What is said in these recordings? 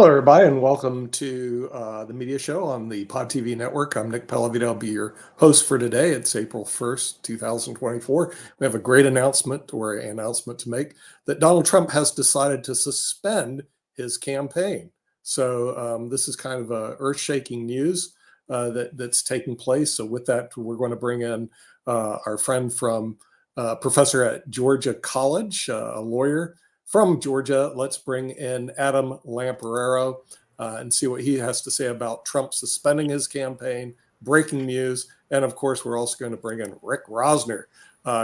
Hello, everybody, and welcome to the media show on the Pod TV network. I'm Nick Pellavito. I'll be your host for today. It's April 1st, 2024. We have a great announcement to make that Donald Trump has decided to suspend his campaign. So this is kind of earth-shaking news that's taking place. So with that, we're going to bring in our friend from professor at Georgia College, a lawyer from Georgia. Let's bring in Adam Lamperero and see what he has to say about Trump suspending his campaign, breaking news. And of course, we're also going to bring in Rick Rosner,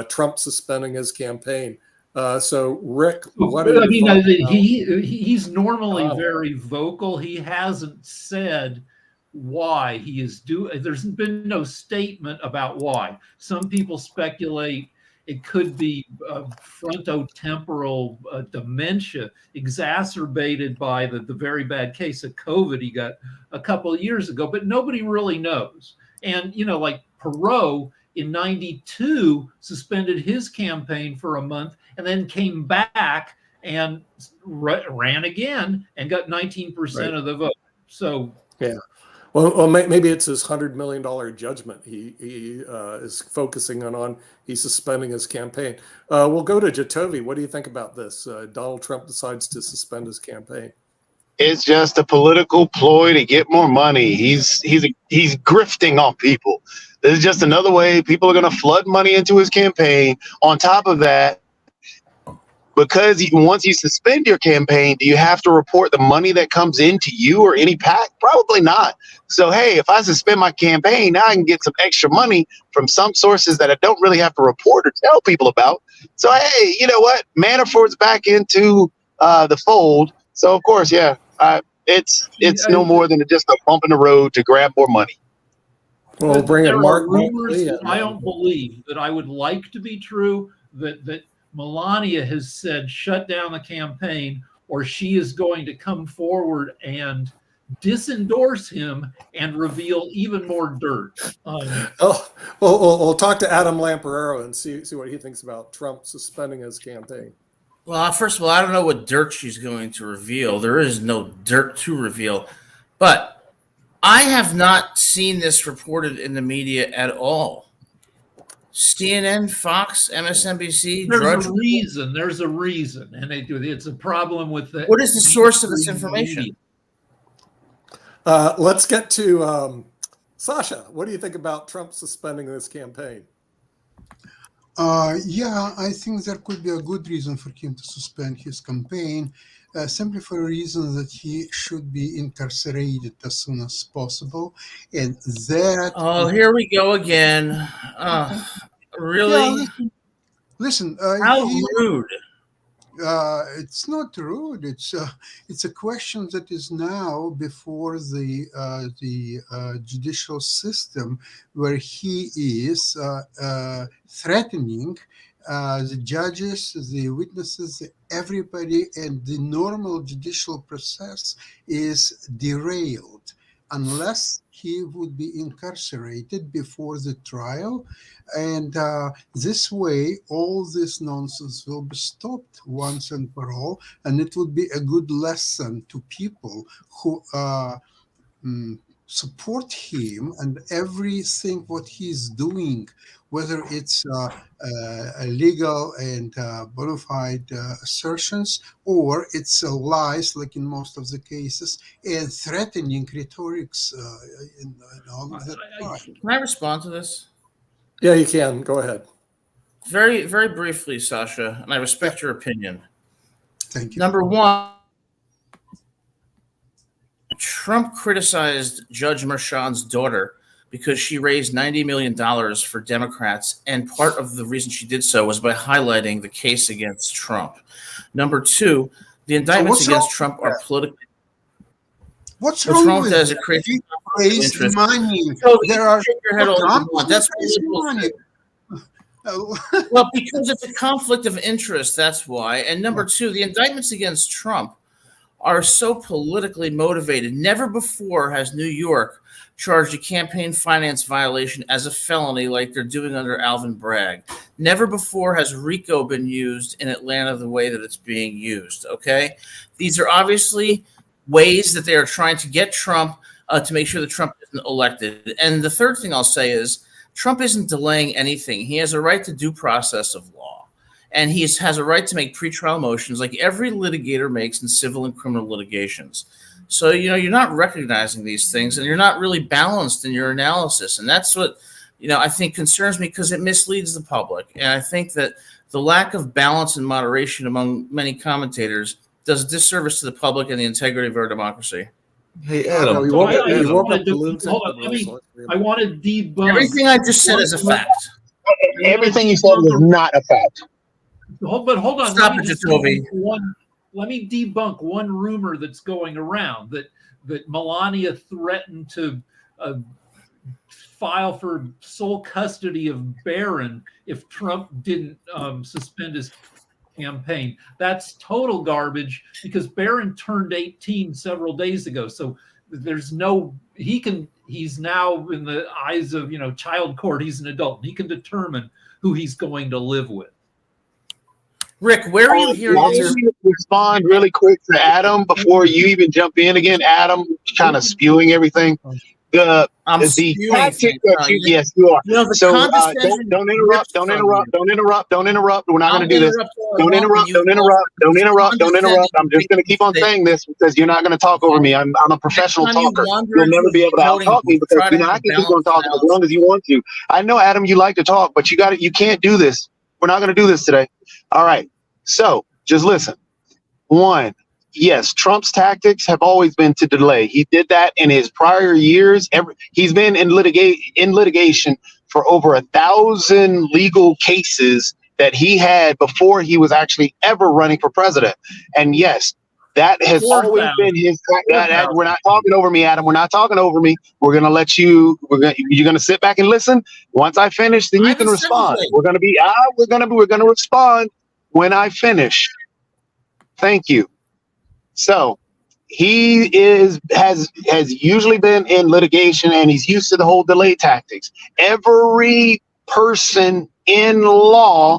Trump suspending his campaign. So Rick, what are you he's normally very vocal. He hasn't said why he is doing. There's been no statement about why. Some people speculate it could be frontotemporal dementia exacerbated by the very bad case of COVID he got a couple of years ago, but nobody really knows. And, like Perot in 92 suspended his campaign for a month and then came back and ran again and got 19% of the vote. So, yeah. Well, maybe it's his $100 million judgment he is focusing on. He's suspending his campaign. We'll go to Jatovi. What do you think about this? Donald Trump decides to suspend his campaign. It's just a political ploy to get more money. He's grifting on people. This is just another way people are going to flood money into his campaign. On top of that, because once you suspend your campaign, do you have to report the money that comes into you or any PAC? Probably not. So, hey, if I suspend my campaign, now I can get some extra money from some sources that I don't really have to report or tell people about. So, hey, you know what? Manafort's back into the fold. So, of course, yeah, it's no more than just a bump in the road to grab more money. Well, bring in Mark. Rumors that I don't believe that I would like to be true, that Melania has said shut down the campaign, or she is going to come forward and disendorse him and reveal even more dirt. We'll talk to Adam Lamperero and see what he thinks about Trump suspending his campaign. Well, first of all, I don't know what dirt she's going to reveal. There is no dirt to reveal. But I have not seen this reported in the media at all. CNN, Fox, MSNBC. There's a reason, and it's a problem with the. What is the source of this information? Let's get to Sasha. What do you think about Trump suspending this campaign? Yeah, I think there could be a good reason for him to suspend his campaign, simply for a reason that he should be incarcerated as soon as possible. And that. Oh, here we go again. Really? Yeah, listen. How rude. It's not rude. It's a question that is now before the judicial system, where he is threatening the judges, the witnesses, everybody, and the normal judicial process is derailed unless he would be incarcerated before the trial. And this way, all this nonsense will be stopped once and for all. And it would be a good lesson to people who support him and everything what he's doing, whether it's legal and bona fide assertions, or it's lies, like in most of the cases, and threatening rhetorics in all of that. Can I respond to this? Yeah, you can. Go ahead. Very, very briefly, Sasha, and I respect your opinion. Thank you. Number one, Trump criticized Judge Merchan's daughter because she raised $90 million for Democrats, and part of the reason she did so was by highlighting the case against Trump. Number two, the indictments against Trump are politically. What's wrong with that? It creates raise money. So there are that's money. Well, because it's a conflict of interest, that's why. And number two, the indictments against Trump are so politically motivated. Never before has New York charged a campaign finance violation as a felony like they're doing under Alvin Bragg. Never before has RICO been used in Atlanta the way that it's being used, okay? These are obviously ways that they are trying to get Trump to make sure that Trump isn't elected. And the third thing I'll say is Trump isn't delaying anything. He has a right to due process of law, and he has a right to make pretrial motions like every litigator makes in civil and criminal litigations. So, you're not recognizing these things, and you're not really balanced in your analysis. And that's what, I think concerns me, because it misleads the public. And I think that the lack of balance and moderation among many commentators does a disservice to the public and the integrity of our democracy. Hey, Adam. No, I want to debunk everything I just said is a fact. Everything you said is not a fact. But hold on. Stop it, Jacoby. Let me debunk one rumor that's going around that Melania threatened to file for sole custody of Barron if Trump didn't suspend his campaign. That's total garbage, because Barron turned 18 several days ago. So there's he's now, in the eyes of child court, he's an adult. He can determine who he's going to live with. Rick, where are you hearing this? Respond really quick to Adam before you even jump in again. Adam kind of spewing everything. I'm the tactic that yes, you are. So don't interrupt. Don't interrupt. We're not going to do this. Don't interrupt. I'm just going to keep on saying this because you're not going to talk over me. I'm a professional talker. You'll never be able to out-talk me because I can keep on talking as long as you want to. I know, Adam, you like to talk, but you can't do this. We're not going to do this today. All right. So just listen. One. Yes, Trump's tactics have always been to delay. He did that in his prior years. He's been in litigation for over 1,000 legal cases that he had before he was actually ever running for president. And yes, that has always been his. We're not talking over me, Adam. We're not talking over me. We're gonna let you. You're gonna sit back and listen. Once I finish, then you can respond. We're gonna respond when I finish. Thank you. So he has usually been in litigation, and he's used to the whole delay tactics. Every person in law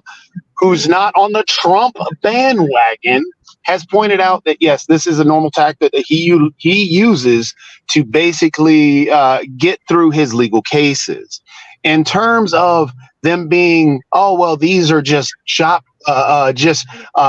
who's not on the Trump bandwagon has pointed out that, yes, this is a normal tactic that he uses to basically get through his legal cases. In terms of them being, oh, well, these are just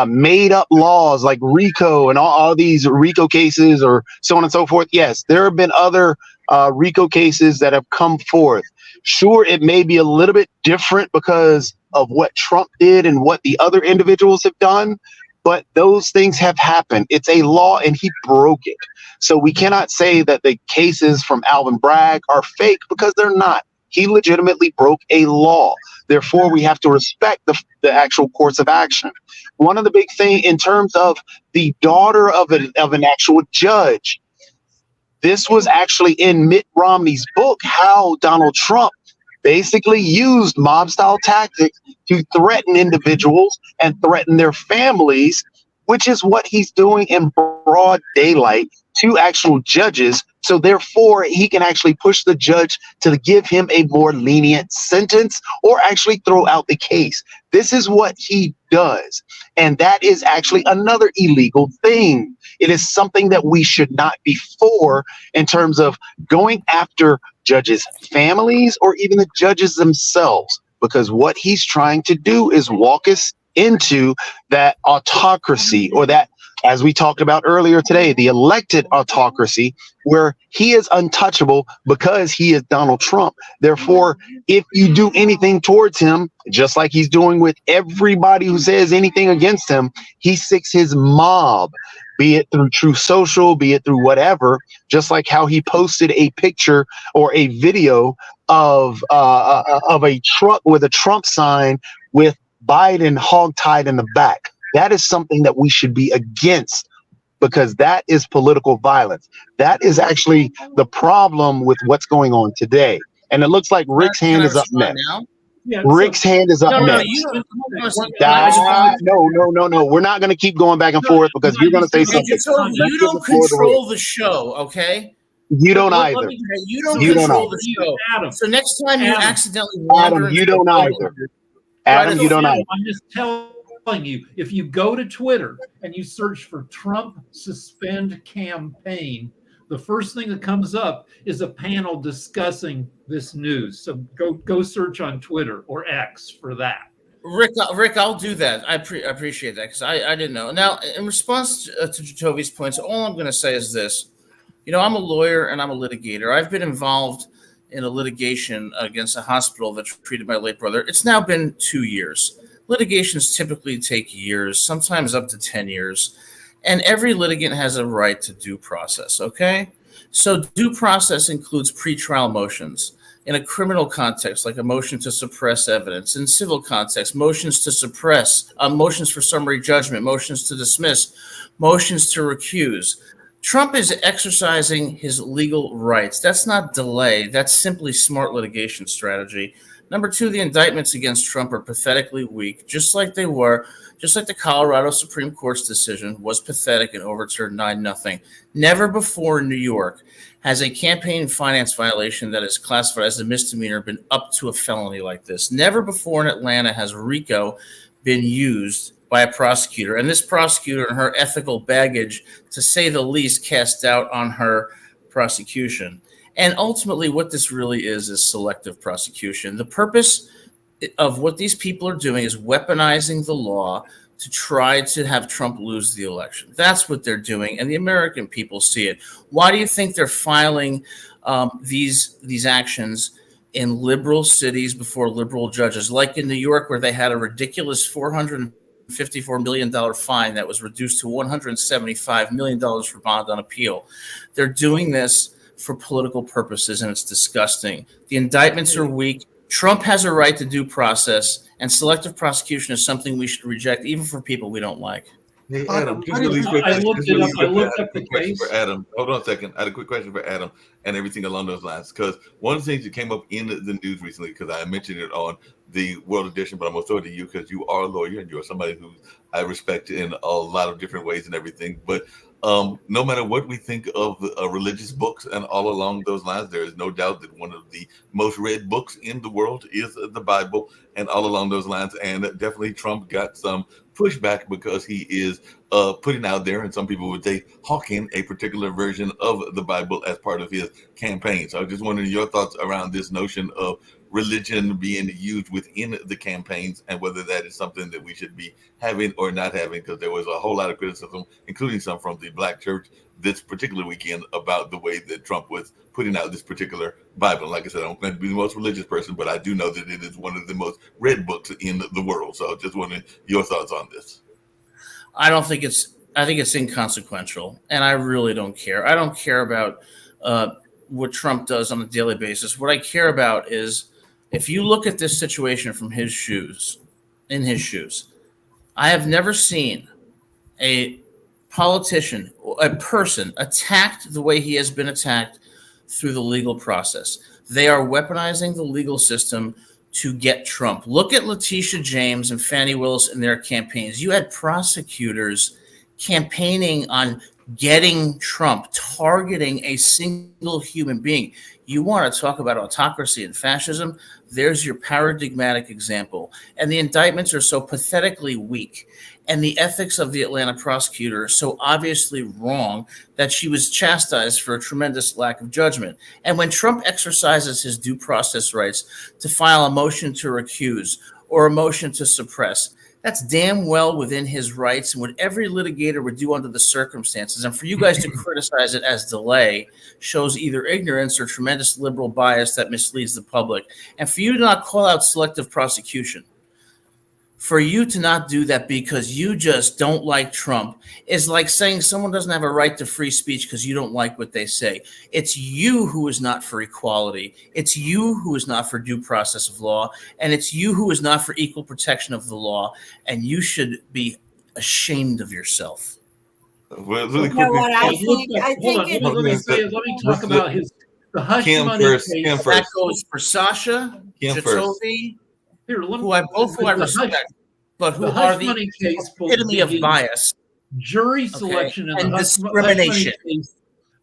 made up laws like RICO and all these RICO cases or so on and so forth. Yes, there have been other RICO cases that have come forth. Sure, it may be a little bit different because of what Trump did and what the other individuals have done, but those things have happened. It's a law and he broke it. So we cannot say that the cases from Alvin Bragg are fake because they're not. He legitimately broke a law. Therefore, we have to respect the actual course of action. One of the big things in terms of the daughter of an actual judge, this was actually in Mitt Romney's book, how Donald Trump basically used mob-style tactics to threaten individuals and threaten their families, which is what he's doing in broad daylight to actual judges. So therefore, he can actually push the judge to give him a more lenient sentence or actually throw out the case. This is what he does. And that is actually another illegal thing. It is something that we should not be for in terms of going after judges' families or even the judges themselves, because what he's trying to do is walk us into that autocracy, or that, as we talked about earlier today, the elected autocracy, where he is untouchable because he is Donald Trump. Therefore, if you do anything towards him, just like he's doing with everybody who says anything against him, he sticks his mob, be it through True Social, be it through whatever, just like how he posted a picture or a video of a truck with a Trump sign with Biden hogtied in the back. That is something that we should be against, because that is political violence. That is actually the problem with what's going on today. And it looks like Rick's hand is up next. Yeah, Rick's hand is up next. No. We're not going to keep going back and forth because you're going to say something. You don't control the show, okay? You don't either. You don't control the show. Adam. So next time you accidentally Adam, you don't either. Adam, you don't either. I'm just telling telling you, if you go to Twitter and you search for Trump suspend campaign, the first thing that comes up is a panel discussing this news. So go search on Twitter or X for that. Rick, I'll do that. I appreciate that, because I didn't know. Now, in response to Jacoby's points, all I'm going to say is this. I'm a lawyer and I'm a litigator. I've been involved in a litigation against a hospital that treated my late brother. It's now been 2 years. Litigations typically take years, sometimes up to 10 years. And every litigant has a right to due process, okay? So due process includes pretrial motions. In a criminal context, like a motion to suppress evidence. In civil context, motions to suppress, motions for summary judgment, motions to dismiss, motions to recuse. Trump is exercising his legal rights. That's not delay. That's simply smart litigation strategy. Number two, the indictments against Trump are pathetically weak, just like the Colorado Supreme Court's decision was pathetic and overturned 9-0. Never before in New York has a campaign finance violation that is classified as a misdemeanor been up to a felony like this. Never before in Atlanta has RICO been used by a prosecutor. And this prosecutor and her ethical baggage, to say the least, cast doubt on her prosecution. And ultimately, what this really is selective prosecution. The purpose of what these people are doing is weaponizing the law to try to have Trump lose the election. That's what they're doing, and the American people see it. Why do you think they're filing these actions in liberal cities before liberal judges, like in New York, where they had a ridiculous $454 million fine that was reduced to $175 million for bond on appeal? They're doing this for political purposes, and it's disgusting. The indictments are weak. Trump has a right to due process, and selective prosecution is something we should reject, even for people we don't like. Hey, Adam, I looked it up. I looked up the case. For Adam. Hold on a second. I had a quick question for Adam and everything along those lines. Because one of the things that came up in the news recently, because I mentioned it on the World Edition, but I'm going to throw it to you because you are a lawyer and you're somebody who I respect in a lot of different ways and everything. But no matter what we think of religious books and all along those lines, there is no doubt that one of the most read books in the world is the Bible, and all along those lines. And definitely Trump got some pushback because he is putting out there, and some people would say hawking a particular version of the Bible as part of his campaign. So I just wondering your thoughts around this notion of religion being used within the campaigns, and whether that is something that we should be having or not having, because there was a whole lot of criticism, including some from the Black church this particular weekend, about the way that Trump was putting out this particular Bible. And like I said, I don't claim to be the most religious person, but I do know that it is one of the most read books in the world. So just wondering your thoughts on this. I think it's inconsequential, and I really don't care. I don't care about what Trump does on a daily basis. What I care about is, if you look at this situation from in his shoes, I have never seen a politician, a person, attacked the way he has been attacked through the legal process. They are weaponizing the legal system to get Trump. Look at Letitia James and Fani Willis in their campaigns. You had prosecutors campaigning on getting Trump, targeting a single human being. You want to talk about autocracy and fascism? There's your paradigmatic example. And the indictments are so pathetically weak, and the ethics of the Atlanta prosecutor are so obviously wrong, that she was chastised for a tremendous lack of judgment. And when Trump exercises his due process rights to file a motion to recuse or a motion to suppress, that's damn well within his rights and what every litigator would do under the circumstances. And for you guys to criticize it as delay shows either ignorance or tremendous liberal bias that misleads the public. And for you to not call out selective prosecution, for you to not do that because you just don't like Trump, is like saying someone doesn't have a right to free speech because you don't like what they say. It's you who is not for equality. It's you who is not for due process of law. And it's you who is not for equal protection of the law. And you should be ashamed of yourself. Well, really You know quickly, what, Let me talk about the hush Kim money first. case. Kim That first. goes for Sasha, Kim first. Jacoby, Here, who I respect, but who the are hush the money case epitome of begins- bias. Jury selection And in the discrimination. hush money case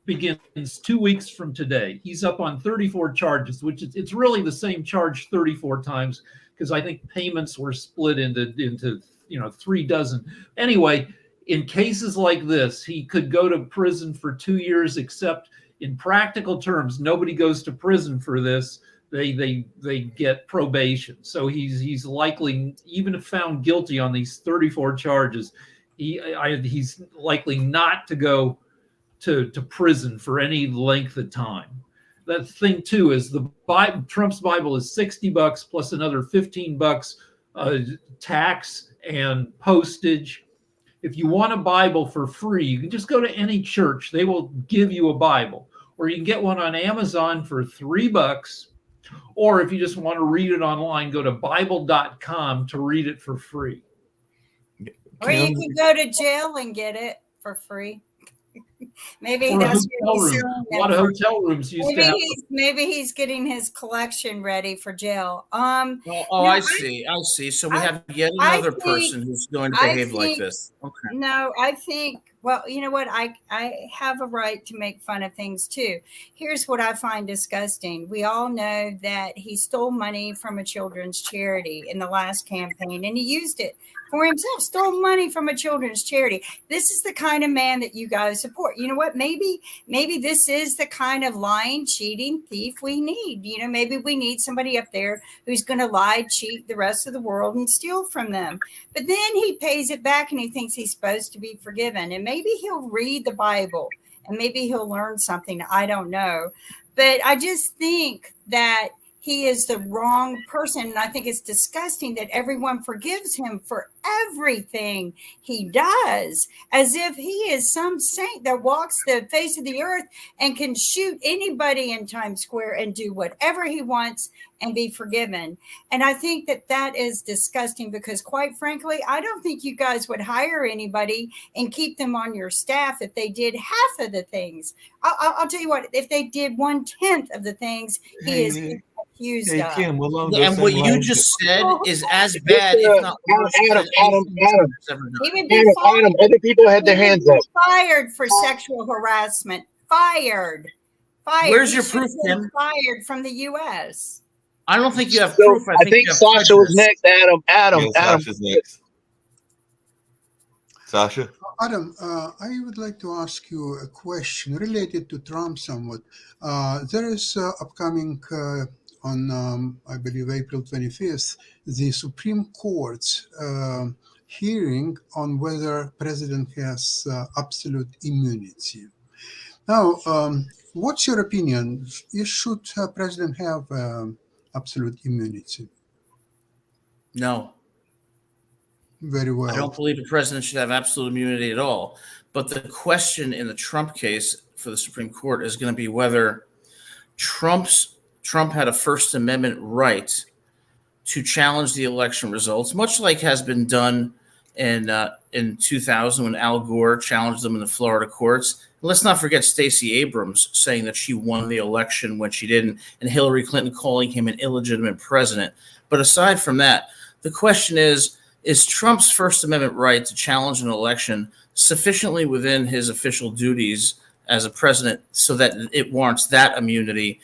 begins 2 weeks from today. He's up on 34 charges, which it's really the same charge 34 times, because I think payments were split into 3 dozen. Anyway, in cases like this, he could go to prison for 2 years, except in practical terms, nobody goes to prison for this. They get probation. So he's likely, even if found guilty on these 34 charges, he's likely not to go to prison for any length of time. That thing too is Trump's Bible is $60 plus another $15 tax and postage. If you want a Bible for free, you can just go to any church. They will give you a Bible, or you can get one on Amazon for $3. Or if you just want to read it online, go to Bible.com to read it for free. Or you can go to jail and get it for free. Maybe that's what he's a lot of hotel rooms used to have. Maybe he's getting his collection ready for jail. I see. So we have yet another person who's going to behave like this. Okay. No, I think. Well, you know what? I have a right to make fun of things too. Here's what I find disgusting. We all know that he stole money from a children's charity in the last campaign, and he used it for himself, stole money from a children's charity. This is the kind of man that you guys support. You know what? Maybe this is the kind of lying, cheating thief we need. Maybe we need somebody up there who's going to lie, cheat the rest of the world and steal from them. But then he pays it back and he thinks he's supposed to be forgiven. And maybe he'll read the Bible and maybe he'll learn something. I don't know. But I just think that he is the wrong person. And I think it's disgusting that everyone forgives him for everything he does, as if he is some saint that walks the face of the earth and can shoot anybody in Times Square and do whatever he wants and be forgiven. And I think that is disgusting because, quite frankly, I don't think you guys would hire anybody and keep them on your staff if they did half of the things. I'll tell you what, if they did 1/10 of the things he is accused of. Kim, and what you just said is as bad, if not worse. Adam, He would be fired. other people had their hands up. Fired for sexual harassment. Fired. Where's your proof, Kim? Fired from the U.S. I don't think you have proof. I think Sasha was next. Adam. Sasha's next. Sasha? Adam, I would like to ask you a question related to Trump somewhat. There is upcoming on, I believe, April 25th, the Supreme Court's hearing on whether president has absolute immunity. Now, what's your opinion? Should president have absolute immunity? No. Very well. I don't believe the president should have absolute immunity at all. But the question in the Trump case for the Supreme Court is going to be whether Trump had a First Amendment right to challenge the election results, much like has been done in 2000 when Al Gore challenged them in the Florida courts. And let's not forget Stacey Abrams saying that she won the election when she didn't, and Hillary Clinton calling him an illegitimate president. But aside from that, the question is Trump's First Amendment right to challenge an election sufficiently within his official duties as a president so that it warrants that immunity,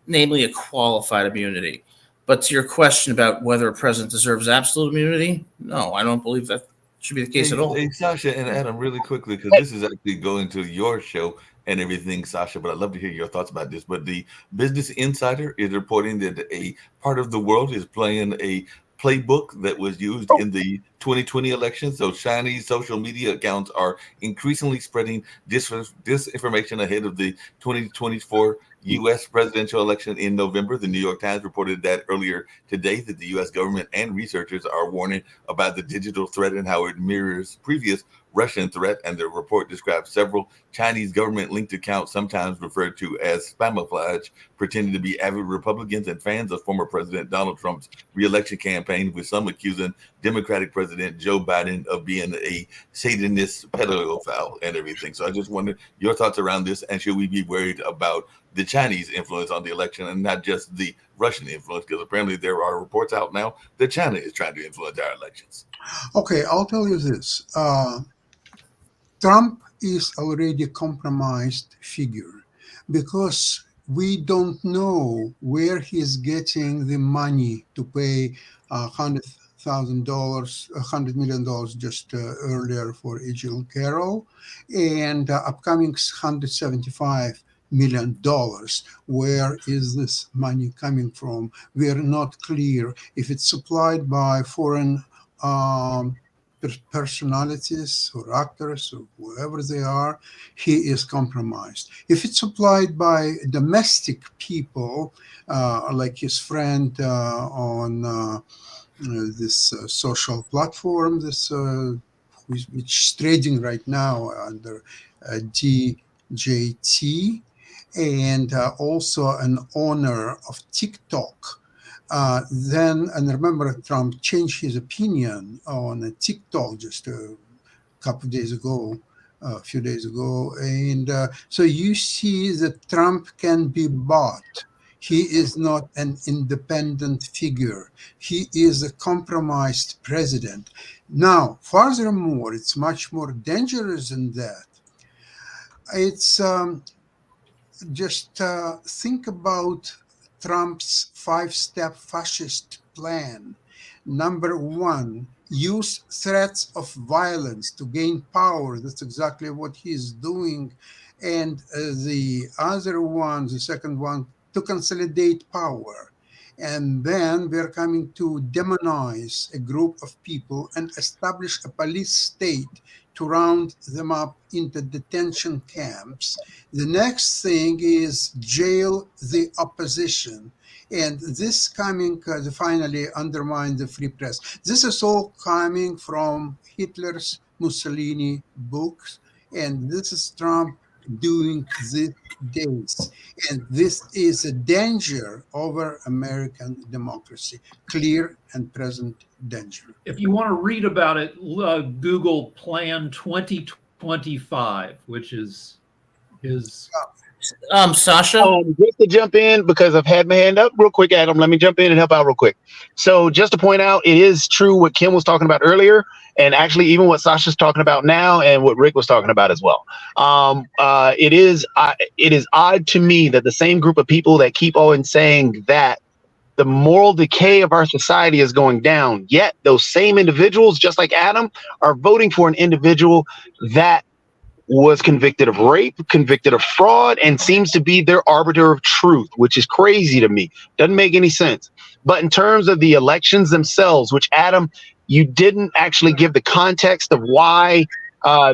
namely a qualified immunity? But to your question about whether a president deserves absolute immunity, no, I don't believe that should be the case at all. Hey, Sasha and Adam, really quickly, because this is actually going to your show and everything, Sasha, but I'd love to hear your thoughts about this. But the Business Insider is reporting that a part of the world is playing a playbook that was used in the 2020 election. So Chinese social media accounts are increasingly spreading disinformation ahead of the 2024 U.S. presidential election in November. The New York Times reported that earlier today, that the U.S. government and researchers are warning about the digital threat and how it mirrors previous Russian threat. And the report describes several Chinese government-linked accounts, sometimes referred to as spamouflage, pretending to be avid Republicans and fans of former President Donald Trump's re-election campaign, with some accusing Democratic President Joe Biden of being a Satanist pedophile and everything. So I just wonder your thoughts around this, and should we be worried about the Chinese influence on the election and not just the Russian influence? Because apparently there are reports out now that China is trying to influence our elections. Okay, I'll tell you this. Trump is already a compromised figure because we don't know where he's getting the money to pay $100 million just earlier for Jill Carroll, and upcoming $175 million. Where is this money coming from? We are not clear if it's supplied by foreign personalities or actors or whoever they are. He is compromised. If it's supplied by domestic people, like his friend on this social platform, which is trading right now under DJT, and also an owner of TikTok. And remember, Trump changed his opinion on TikTok just a few days ago. And so you see that Trump can be bought. He is not an independent figure. He is a compromised president. Now, furthermore, it's much more dangerous than that. It's just think about Trump's 5-step fascist plan. Number one, use threats of violence to gain power. That's exactly what he's doing. And the other one, the second one, to consolidate power. And then we're coming to demonize a group of people and establish a police state to round them up into detention camps. The next thing is jail the opposition. And this coming to finally undermine the free press. This is all coming from Hitler's Mussolini books. And this is Trump doing these days. And this is a danger over American democracy, clear and present danger. If you want to read about it, Google Plan 2025, which is his. Sasha? Just to jump in, because I've had my hand up real quick, Adam, let me jump in and help out real quick. So just to point out, it is true what Kim was talking about earlier, and actually even what Sasha's talking about now and what Rick was talking about as well. It is odd to me that the same group of people that keep on saying that the moral decay of our society is going down, yet those same individuals, just like Adam, are voting for an individual that was convicted of rape, convicted of fraud, and seems to be their arbiter of truth, which is crazy to me. Doesn't make any sense. But in terms of the elections themselves, which, Adam, you didn't actually give the context of why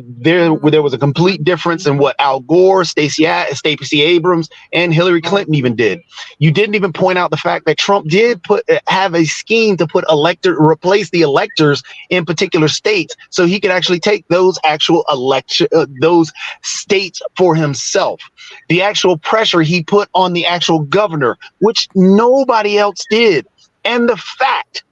there was a complete difference in what Al Gore, Stacey Abrams, and Hillary Clinton even did. You didn't even point out the fact that Trump did have a scheme to replace the electors in particular states, so he could actually take those actual those states for himself. The actual pressure he put on the actual governor, which nobody else did, and the fact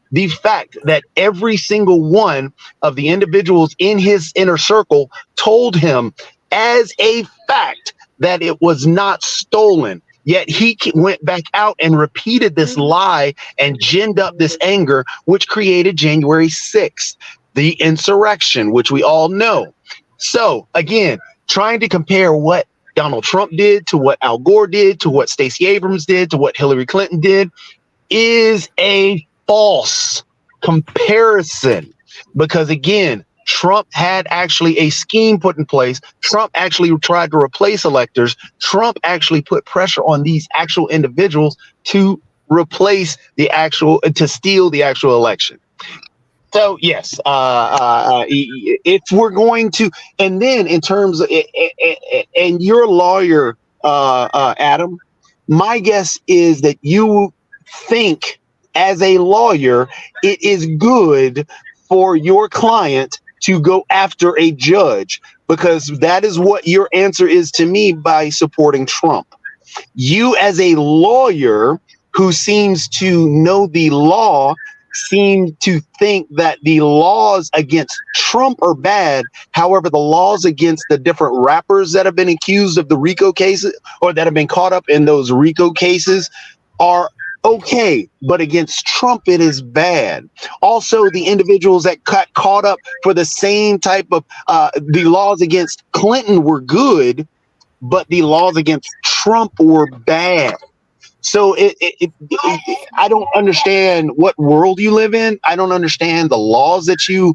that every single one of the individuals in his inner circle told him as a fact that it was not stolen. Yet he went back out and repeated this lie and ginned up this anger, which created January 6th, the insurrection, which we all know. So again, trying to compare what Donald Trump did to what Al Gore did, to what Stacey Abrams did, to what Hillary Clinton did, is a false comparison, because again, Trump had actually a scheme put in place. Trump actually tried to replace electors. Trump actually put pressure on these actual individuals to to steal the actual election. So yes, if we're going to, and then in terms of, and you're a lawyer, Adam, my guess is that you think, as a lawyer, it is good for your client to go after a judge, because that is what your answer is to me by supporting Trump. You, as a lawyer who seems to know the law, seem to think that the laws against Trump are bad. However, the laws against the different rappers that have been accused of the RICO cases, or that have been caught up in those RICO cases, are okay, but against Trump it is bad. Also, the individuals that got caught up for the same type of the laws against Clinton were good, but the laws against Trump were bad. So I don't understand what world you live in. I don't understand the laws that you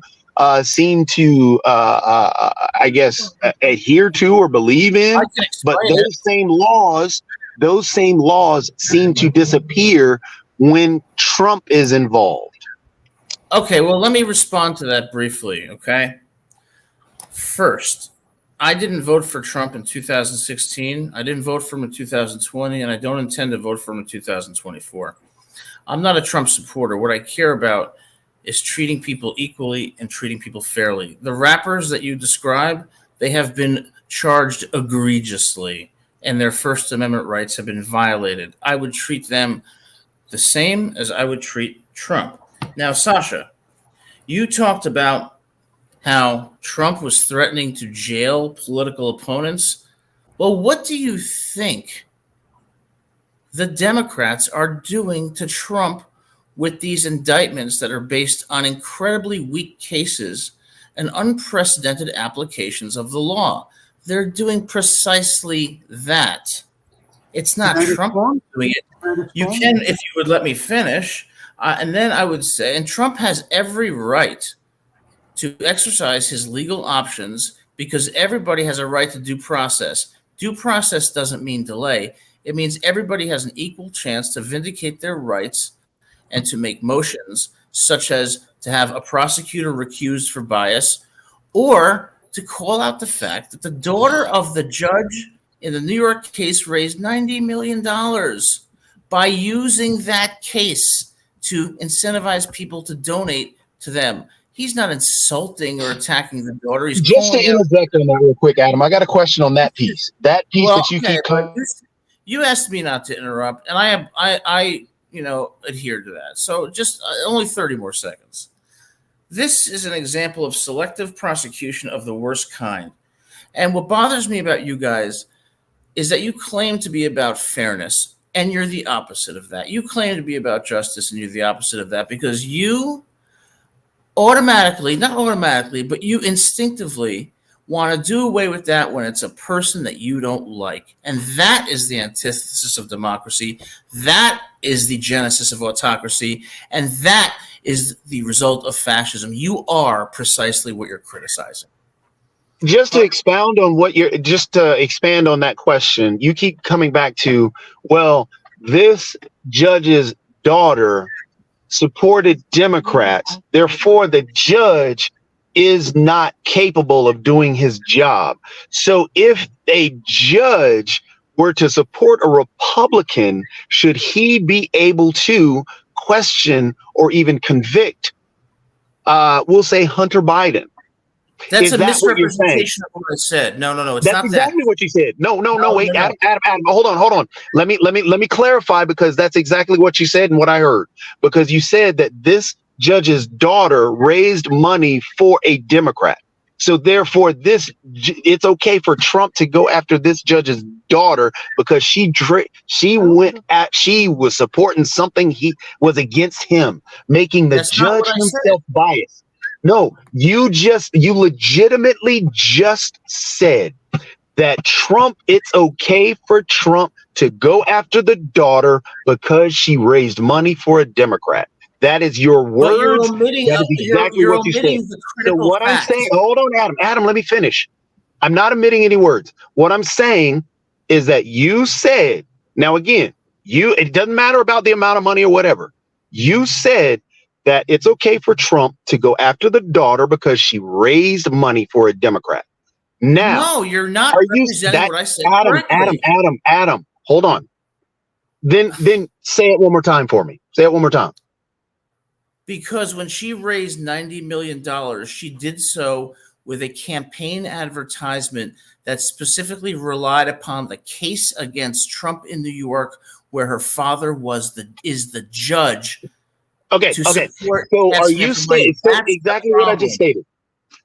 seem to, I guess, adhere to or believe in. I can But explain it. those same laws seem to disappear when Trump is involved. Okay, well, let me respond to that briefly, okay? First, I didn't vote for Trump in 2016. I didn't vote for him in 2020, and I don't intend to vote for him in 2024. I'm not a Trump supporter. What I care about is treating people equally and treating people fairly. The rappers that you describe, they have been charged egregiously, and their First Amendment rights have been violated. I would treat them the same as I would treat Trump. Now, Sasha, you talked about how Trump was threatening to jail political opponents. Well, what do you think the Democrats are doing to Trump with these indictments that are based on incredibly weak cases and unprecedented applications of the law? They're doing precisely that. It's not Trump doing it. You can, if you would let me finish. And then I would say, and Trump has every right to exercise his legal options because everybody has a right to due process. Due process doesn't mean delay. It means everybody has an equal chance to vindicate their rights and to make motions, such as to have a prosecutor recused for bias or to call out the fact that the daughter of the judge in the New York case raised $90 million by using that case to incentivize people to donate to them. He's not insulting or attacking the daughter. He's Just to interject on that real quick, Adam, I got a question on that piece. That piece that you keep you asked me not to interrupt, and I adhere to that. So just only 30 more seconds. This is an example of selective prosecution of the worst kind. And what bothers me about you guys is that you claim to be about fairness, and you're the opposite of that. You claim to be about justice, and you're the opposite of that because you not automatically, but you instinctively want to do away with that when it's a person that you don't like. And that is the antithesis of democracy. That is the genesis of autocracy. And that is the result of fascism. You are precisely what you're criticizing. Just to expand on expand on that question, you keep coming back to, well, this judge's daughter supported Democrats, therefore the judge is not capable of doing his job. So if a judge were to support a Republican, should he be able to question or even convict, we'll say, Hunter Biden? That's a misrepresentation of what I said. No, it's That's not exactly that. what you said. No, wait, no. Adam, hold on. Let me clarify, because that's exactly what you said and what I heard. Because you said that this judge's daughter raised money for a Democrat. So therefore, it's okay for Trump to go after this judge's daughter because she was supporting something he was against him, making the judge himself biased. No, you legitimately just said that it's okay for Trump to go after the daughter because she raised money for a Democrat. That is your words. That is exactly what you said. So what I'm saying, hold on, Adam, let me finish. I'm not omitting any words. What I'm saying is that you said, now again, it doesn't matter about the amount of money or whatever. You said that it's okay for Trump to go after the daughter because she raised money for a Democrat. Now, no, you're not representing what I said. Adam, hold on. Then say it one more time for me. Say it one more time. Because when she raised $90 million, she did so with a campaign advertisement that specifically relied upon the case against Trump in New York, where her father is the judge. Okay. So are you saying exactly what I just stated?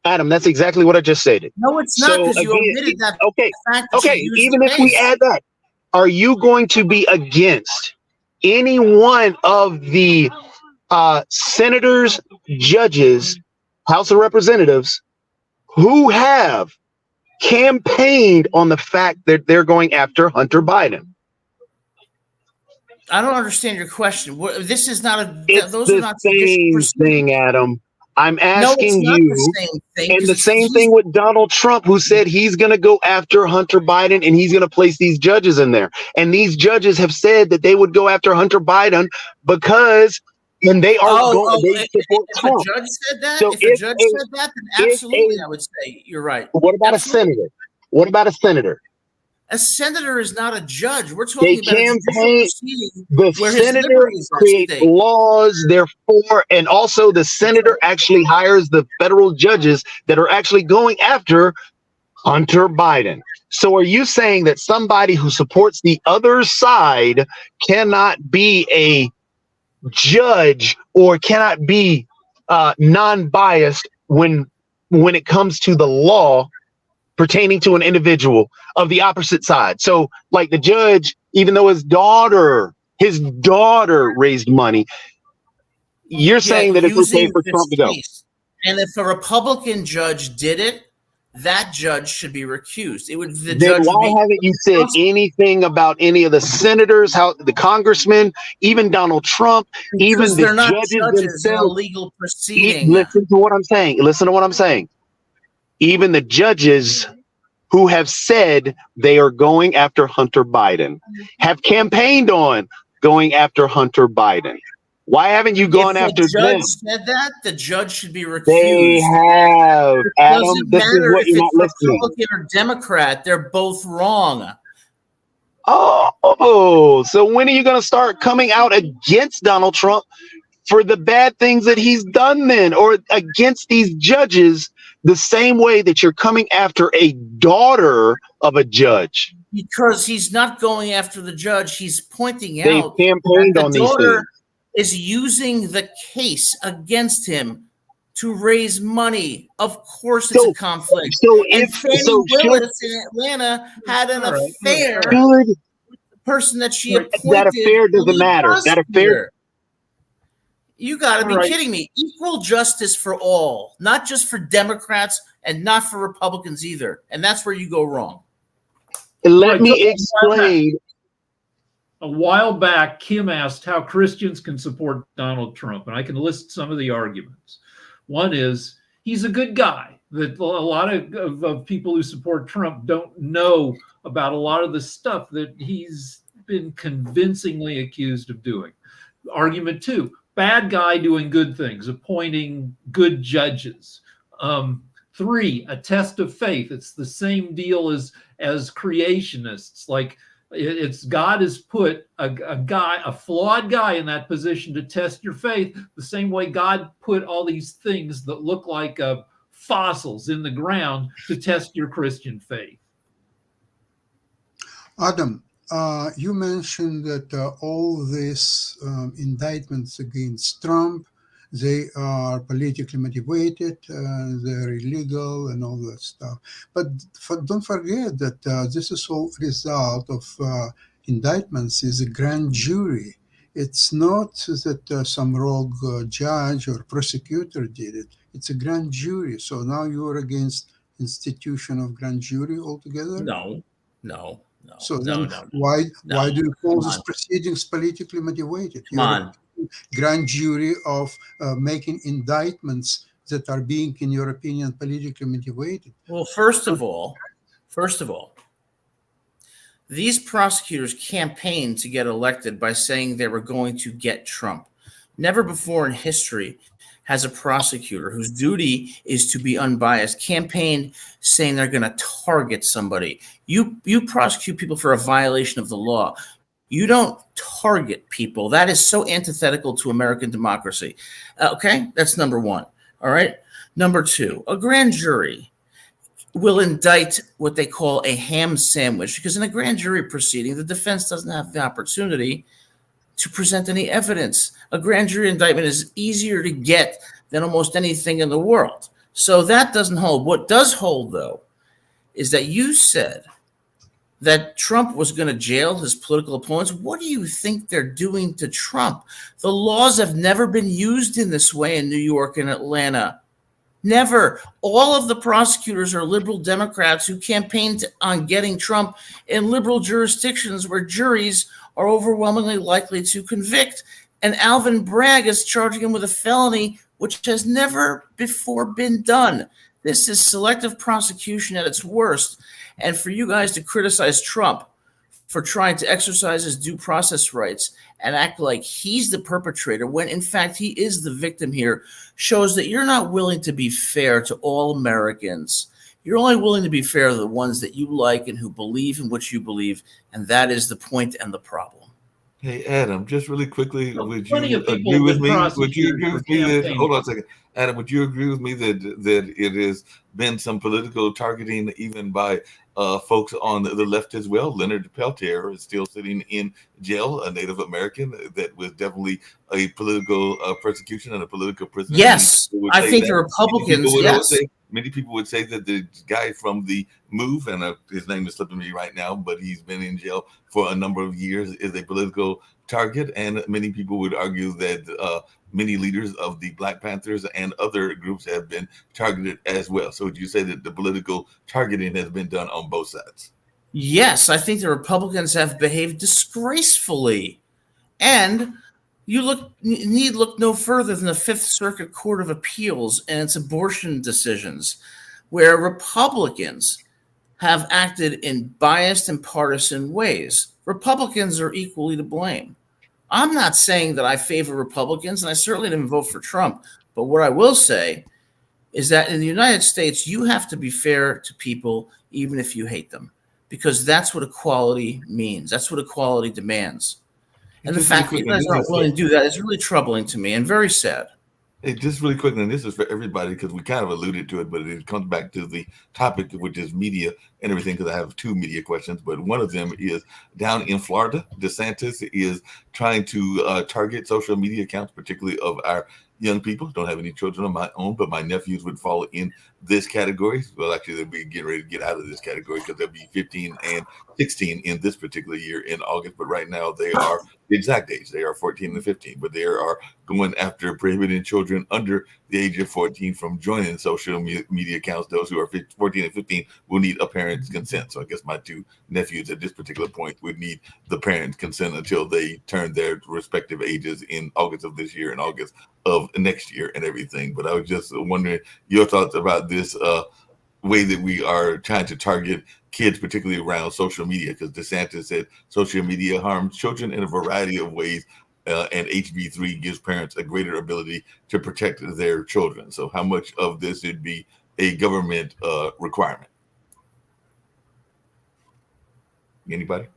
Adam, that's exactly what I just stated. No, it's not, because you omitted that. Okay. Even if we add that, are you going to be against any one of the senators, judges, House of Representatives who have campaigned on the fact that they're going after Hunter Biden? I don't understand your question. This is not a. It's Those are the not judicial same proceedings. thing, Adam. I'm No, it's asking not you, the same thing. and 'cause the it's- same thing with Donald Trump, who said he's going to go after Hunter Biden and he's going to place these judges in there. And these judges have said that they would go after Hunter Biden because, and they are going, they support if Trump. a judge said that, So if a judge said that, then absolutely, I would say you're right. What about Absolutely. a senator? What about a senator? A senator is not a judge. We're They talking about a judicial campaign. proceeding The where his senator liberty is at creates stake. laws, therefore, and also the senator actually hires the federal judges that are actually going after Hunter Biden. So are you saying that somebody who supports the other side cannot be a judge or cannot be non-biased when it comes to the law pertaining to an individual of the opposite side? So like the judge, even though his daughter raised money, you're saying that it's okay for Trump to go. And if a Republican judge did it, that judge should be recused. Then why haven't you said anything about any of the senators, how the congressmen, even Donald Trump, even the they're not judges judges in a themselves? legal proceeding. Listen to what I'm saying. Listen to what I'm saying. Even the judges who have said they are going after Hunter Biden have campaigned on going after Hunter Biden. Why haven't you gone after them? If the judge them? said that, the judge should be recused. They have, It Adam. doesn't This is matter what if you're not it's listening. Republican or Democrat. They're both wrong. Oh, so when are you going to start coming out against Donald Trump for the bad things that he's done then, or against these judges the same way that you're coming after a daughter of a judge? Because he's not going after the judge. He's pointing They've out campaigned that on the these daughter things. is using the case against him to raise money. Of course, it's a conflict. So and if Fannie so, Willis in Atlanta had an affair should with the person that she appointed. that affair doesn't matter. That affair. You got to be kidding me. Equal justice for all, not just for Democrats and not for Republicans either. And that's where you go wrong. Let me explain. A while back, Kim asked how Christians can support Donald Trump, and I can list some of the arguments. One is he's a good guy. That a lot of people who support Trump don't know about a lot of the stuff that he's been convincingly accused of doing. Argument two, bad guy doing good things, appointing good judges. Three, a test of faith. It's the same deal as creationists. Like it's God has put a flawed guy in that position to test your faith, the same way God put all these things that look like fossils in the ground to test your Christian faith. Adam, you mentioned that all these indictments against Trump, they are politically motivated, they're illegal and all that stuff. But don't forget that this is all result of indictments is a grand jury. It's not that some rogue judge or prosecutor did it. It's a grand jury. So now you're against institution of grand jury altogether? No. So then why do you call these proceedings politically motivated? Come on. Grand jury of making indictments that are being, in your opinion, politically motivated. Well, first of all, these prosecutors campaigned to get elected by saying they were going to get Trump. Never before in history has a prosecutor whose duty is to be unbiased campaigned saying they're going to target somebody. You prosecute people for a violation of the law. You don't target people. That is so antithetical to American democracy. Okay, that's number one. All right. Number two, a grand jury will indict what they call a ham sandwich, because in a grand jury proceeding, the defense doesn't have the opportunity to present any evidence. A grand jury indictment is easier to get than almost anything in the world. So that doesn't hold. What does hold, though, is that you said that Trump was going to jail his political opponents. What do you think they're doing to Trump? The laws have never been used in this way in New York and Atlanta. Never. All of the prosecutors are liberal Democrats who campaigned on getting Trump in liberal jurisdictions where juries are overwhelmingly likely to convict. And Alvin Bragg is charging him with a felony, which has never before been done. This is selective prosecution at its worst. And for you guys to criticize Trump for trying to exercise his due process rights and act like he's the perpetrator when in fact he is the victim here shows that you're not willing to be fair to all Americans. You're only willing to be fair to the ones that you like and who believe in what you believe, and that is the point and the problem. Hey, Adam, just really quickly, would plenty you of people agree have with been me? Would you prosecuted agree for with me that, campaign. hold on a second, Adam, would you agree with me that it has been some political targeting even by folks on the left as well? Leonard Peltier is still sitting in jail, a Native American that was definitely a political persecution and a political prisoner. Yes, I think the Republicans, yes. Many people would say that the guy from the move, and his name is slipping me right now, but he's been in jail for a number of years, is a political target. And many people would argue that many leaders of the Black Panthers and other groups have been targeted as well. So would you say that the political targeting has been done on both sides? Yes, I think the Republicans have behaved disgracefully. And you need look no further than the Fifth Circuit Court of Appeals and its abortion decisions, where Republicans have acted in biased and partisan ways. Republicans are equally to blame. I'm not saying that I favor Republicans, and I certainly didn't vote for Trump. But what I will say is that in the United States, you have to be fair to people, even if you hate them, because that's what equality means. That's what equality demands. And the fact that you guys aren't willing to do that is really troubling to me and very sad. Hey, just really quick, and this is for everybody because we kind of alluded to it, but it comes back to the topic, which is media and everything, because I have two media questions. But one of them is down in Florida, DeSantis is trying to target social media accounts, particularly of our young people. Don't have any children of my own, but my nephews would fall in this category. Well, actually, they'll be getting ready to get out of this category because they'll be 15 and 16 in this particular year in August. But right now, they are the exact age. They are 14 and 15, but they are going after prohibiting children under the age of 14 from joining social media accounts. Those who are 14 and 15 will need a parent's consent. So I guess my two nephews at this particular point would need the parent's consent until they turn their respective ages in August of this year and August of next year and everything. But I was just wondering your thoughts about this way that we are trying to target kids, particularly around social media, because DeSantis said social media harms children in a variety of ways, and HB3 gives parents a greater ability to protect their children. So how much of this would be a government requirement? Anybody?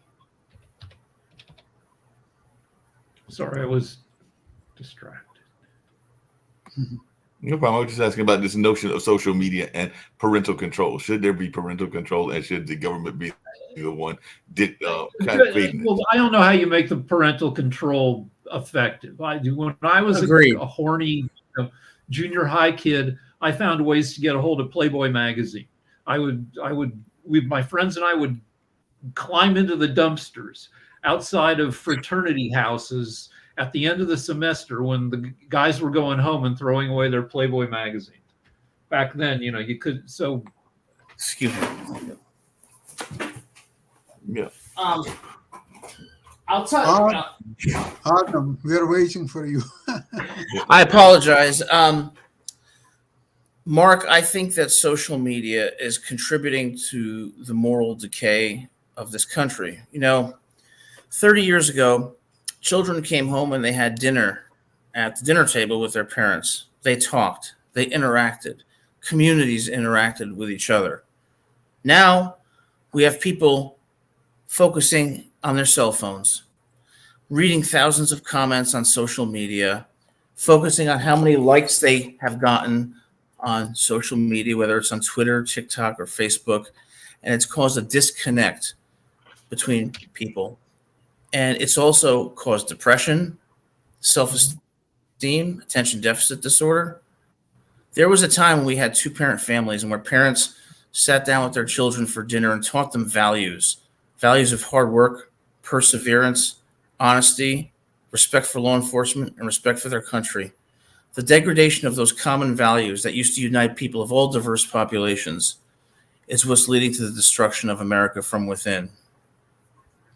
Sorry, I was distracted. No problem. I was just asking about this notion of social media and parental control. Should there be parental control, and should the government be the one kind of creating it? Well, I don't know how you make the parental control effective. When I was a horny junior high kid, I found ways to get a hold of Playboy magazine. My friends and I would climb into the dumpsters outside of fraternity houses at the end of the semester when the guys were going home and throwing away their Playboy magazine. Back then, you could. So, excuse me. Yeah. I'll tell you. Adam, we are waiting for you. I apologize. Mark, I think that social media is contributing to the moral decay of this country. 30 years ago, children came home and they had dinner at the dinner table with their parents. They talked, they interacted, communities interacted with each other. Now we have people focusing on their cell phones, reading thousands of comments on social media, focusing on how many likes they have gotten on social media, whether it's on Twitter, TikTok, or Facebook. And it's caused a disconnect between people. And it's also caused depression, self-esteem, attention deficit disorder. There was a time when we had two-parent families and where parents sat down with their children for dinner and taught them values of hard work, perseverance, honesty, respect for law enforcement, and respect for their country. the degradation of those common values that used to unite people of all diverse populations is what's leading to the destruction of America from within.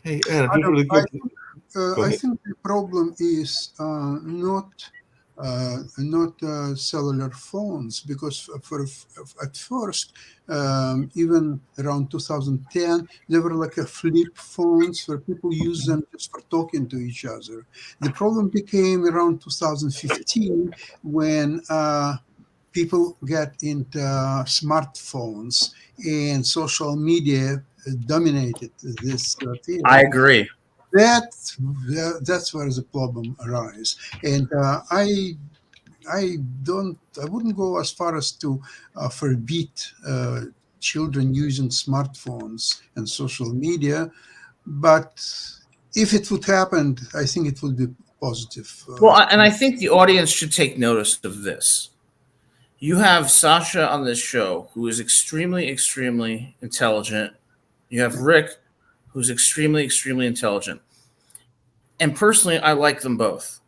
Hey, Adam, just Adam, really quick. Go I ahead. think the problem is not cellular phones, because at first, even around 2010, they were like a flip phones where people use them just for talking to each other. The problem became around 2015 when people get into smartphones and social media dominated this field. I agree. That's where the problem arises, and I wouldn't go as far as to forbid children using smartphones and social media, but if it would happen, I think it would be positive. Well, and I think the audience should take notice of this. You have Sasha on this show, who is extremely, extremely intelligent. You have Rick, who's extremely, extremely intelligent. And personally, I like them both.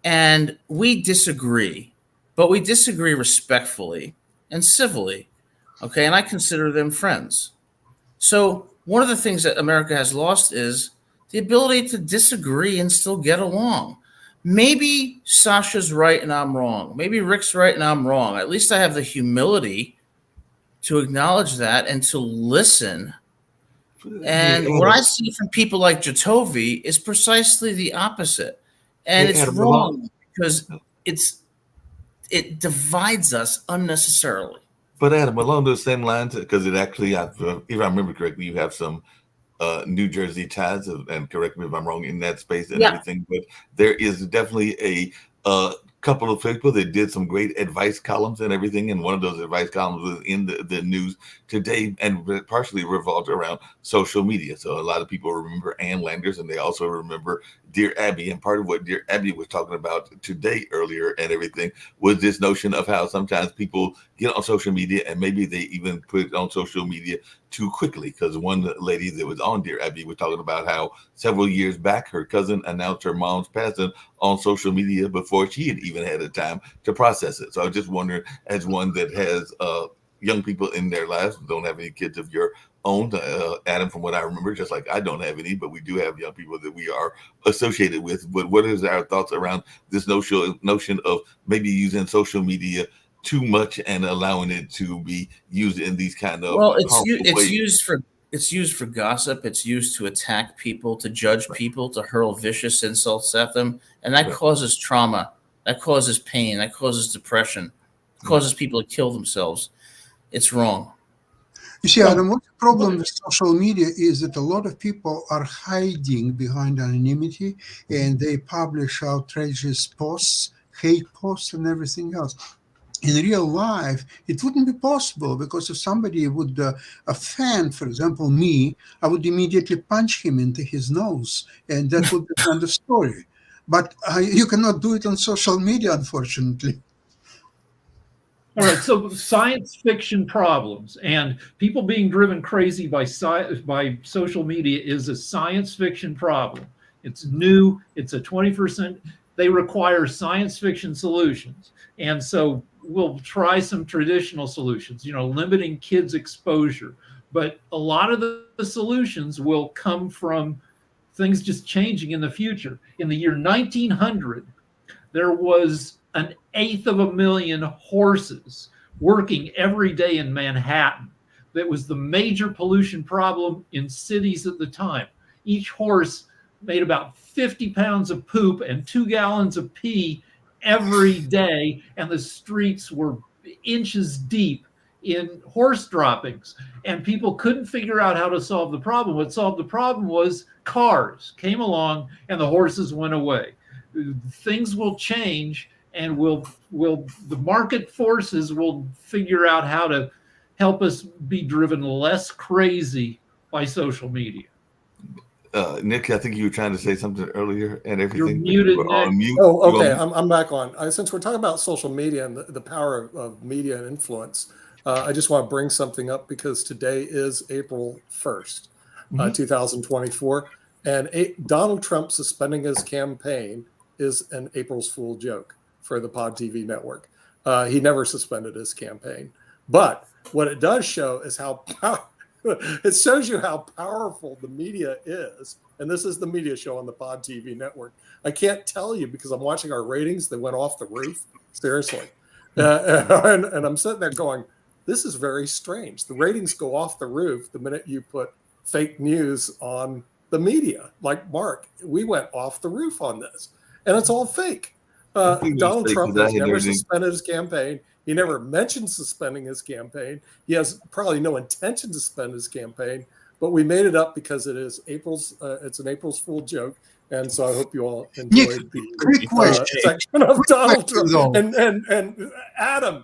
And we disagree, but we disagree respectfully and civilly. Okay. And I consider them friends. So one of the things that America has lost is the ability to disagree and still get along. Maybe Sasha's right and I'm wrong. Maybe Rick's right and I'm wrong. At least I have the humility to acknowledge that and to listen. And what I see from people like Jatovi is precisely the opposite. And Hey, it's Adam, wrong because it divides us unnecessarily. But Adam, along those same lines, because it actually, if I remember correctly, you have some New Jersey ties, and correct me if I'm wrong, in that space and everything. But there is definitely a couple of people that did some great advice columns and everything. And one of those advice columns was in the news today and partially revolved around social media. So a lot of people remember Ann Landers, and they also remember Dear Abby. And part of what Dear Abby was talking about today earlier and everything was this notion of how sometimes people get on social media and maybe they even put it on social media too quickly. Because one lady that was on Dear Abby was talking about how several years back her cousin announced her mom's passing on social media before she had even had a time to process it. So I was just wondering, as one that has young people in their lives, don't have any kids of your own, Adam, from what I remember, just like I don't have any, but we do have young people that we are associated with. But what is our thoughts around this notion of maybe using social media too much and allowing it to be used in these kind of it's used for gossip. It's used to attack people, to judge people, to hurl vicious insults at them, and that causes trauma, that causes pain, that causes depression, causes people to kill themselves. It's wrong. You see, Adam, what the problem with social media is that a lot of people are hiding behind anonymity, and they publish outrageous posts, hate posts, and everything else. In real life, it wouldn't be possible, because if somebody would offend, for example, me, I would immediately punch him into his nose, and that would be the end of story. But you cannot do it on social media, unfortunately. All right, so science fiction problems and people being driven crazy by social media is a science fiction problem. It's new. It's a 21st. They require science fiction solutions, and so we'll try some traditional solutions. Limiting kids' exposure, but a lot of the solutions will come from things just changing in the future. In the year 1900, there was 1/8 million horses working every day in Manhattan. That was the major pollution problem in cities at the time. Each horse made about 50 pounds of poop and 2 gallons of pee every day, and the streets were inches deep in horse droppings, and people couldn't figure out how to solve the problem. What solved the problem was cars came along and the horses went away. Things will change, and the market forces will figure out how to help us be driven less crazy by social media. Nick, I think you were trying to say something earlier and everything. You're muted, You were on Nick. mute. Oh, okay. I'm back on. Since we're talking about social media and the power of media and influence, I just want to bring something up, because today is April 1st, 2024. And Donald Trump suspending his campaign is an April's Fool joke. for the Pod TV network. He never suspended his campaign. But what it does show is how it shows you how powerful the media is. And this is the media show on the Pod TV network. I can't tell you because I'm watching our ratings. They went off the roof. Seriously. And I'm sitting there going, this is very strange. The ratings go off the roof the minute you put fake news on the media. Like Mark, we went off the roof on this. And it's all fake. Donald Trump has never suspended his campaign. He never mentioned suspending his campaign. He has probably no intention to suspend his campaign, but we made it up because it is it's an April's Fool joke. And so I hope you all enjoyed the section of Donald Trump. And Adam,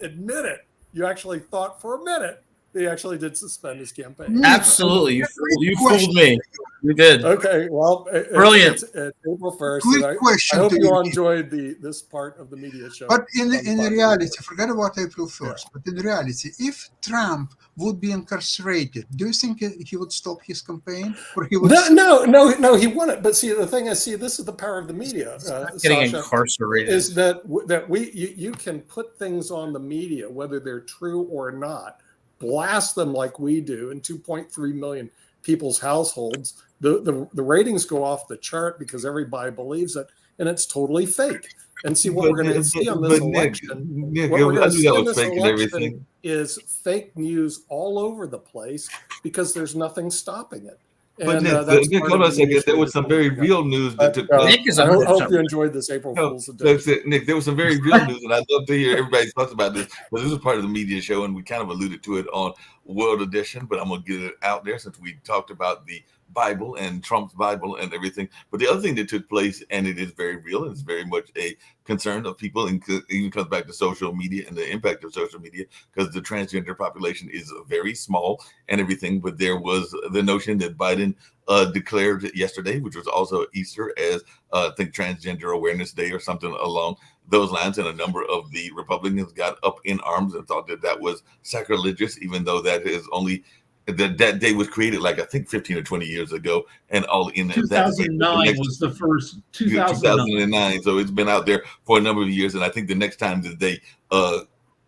admit it. You actually thought for a minute he actually did suspend his campaign. Absolutely. You fooled me. You did. Okay. Well, brilliant. It's April 1st. Quick question. I hope you all enjoyed this part of the media show. But in reality, forget about April 1st, but in reality, if Trump would be incarcerated, do you think he would stop his campaign? Or he would No, he wouldn't. But see, the thing is, this is the power of the media. Getting Sasha, incarcerated is that you can put things on the media, whether they're true or not, blast them like we do in 2.3 million people's households. The ratings go off the chart because everybody believes it, and it's totally fake. And see what we're going to see on this election. What we're going to see on this election is fake news all over the place because there's nothing stopping it. And Nick, hold on a second. There was some very real news that took place. I hope you enjoyed this April Fool's edition. Nick, there was some very real news, and I'd love to hear everybody's thoughts about this. But this is part of the media show, and we kind of alluded to it on World Edition, but I'm going to get it out there since we talked about the Bible and Trump's Bible and everything. But the other thing that took place, and it is very real, and it's very much a concern of people, and it even comes back to social media and the impact of social media, because the transgender population is very small and everything. But there was the notion that Biden declared yesterday, which was also Easter, as I think Transgender Awareness Day or something along those lines, and a number of the Republicans got up in arms and thought that was sacrilegious, even though that is only that day was created like I think 15 or 20 years ago, and all in 2009 was the first 2009. So it's been out there for a number of years, and I think the next time that they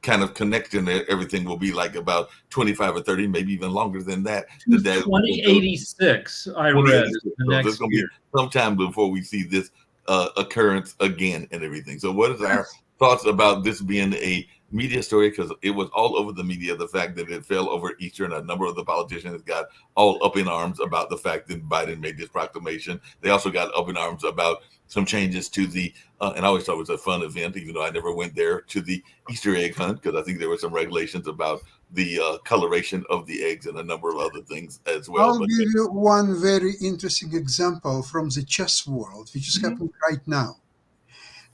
kind of connect and everything will be like about 25 or 30, maybe even longer than that. 2086, I read. There's going to be some time before we see this occurrence again and everything. So what is our thoughts about this being a media story? Because it was all over the media, the fact that it fell over Easter, and a number of the politicians got all up in arms about the fact that Biden made this proclamation. They also got up in arms about some changes to the, and I always thought it was a fun event, even though I never went there, to the Easter egg hunt, because I think there were some regulations about the coloration of the eggs and a number of other things as well. I'll give you one very interesting example from the chess world, which is happening right now.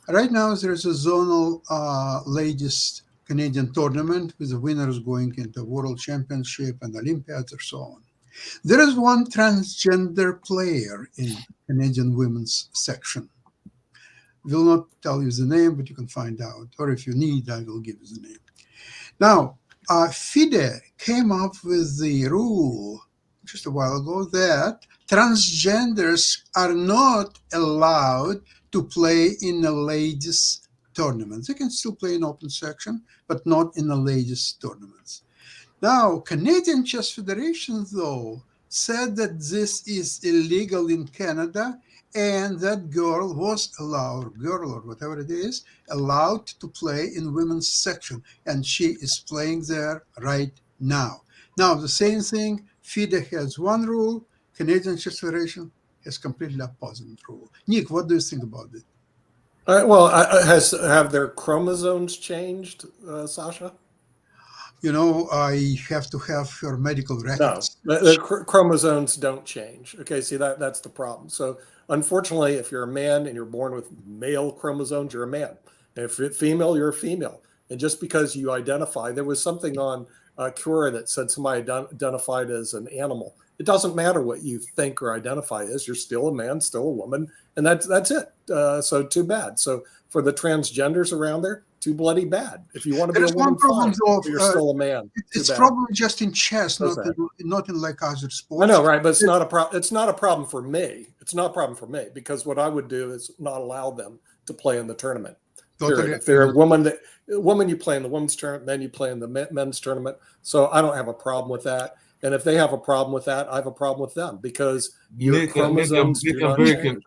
Right now, there's a zonal ladies Canadian tournament with the winners going into World Championship and Olympiads or so on. There is one transgender player in Canadian women's section. Will not tell you the name, but you can find out. Or if you need, I will give you the name. Now, FIDE came up with the rule just a while ago that transgenders are not allowed to play in a ladies' tournament. They can still play in open section, but not in the ladies' tournaments. Now, Canadian Chess Federation, though, said that this is illegal in Canada, and that girl was allowed, girl or whatever it is, allowed to play in women's section, and she is playing there right now. Now, the same thing, FIDE has one rule, Canadian Chess Federation has completely opposite rule. Nick, what do you think about it? Have their chromosomes changed, Sasha? You know, I have to have her medical records. No, the chromosomes don't change. Okay, see, that's the problem. So unfortunately, if you're a man and you're born with male chromosomes, you're a man. And if you're female, you're a female. And just because you identify, there was something on Cura that said somebody identified as an animal. It doesn't matter what you think or identify as. You're still a man, still a woman, and that's it. So too bad. So for the transgenders around there, too bloody bad. If you want to be a woman, fine, you're still a man. It's probably just in chess, not in like other sports. I know, right? But it's not a problem. It's not a problem for me. It's not a problem for me because what I would do is not allow them to play in the tournament. Totally. If they're a woman, you play in the women's tournament, then you play in the men's tournament. So I don't have a problem with that. And if they have a problem with that, I have a problem with them because your chromosomes do not change.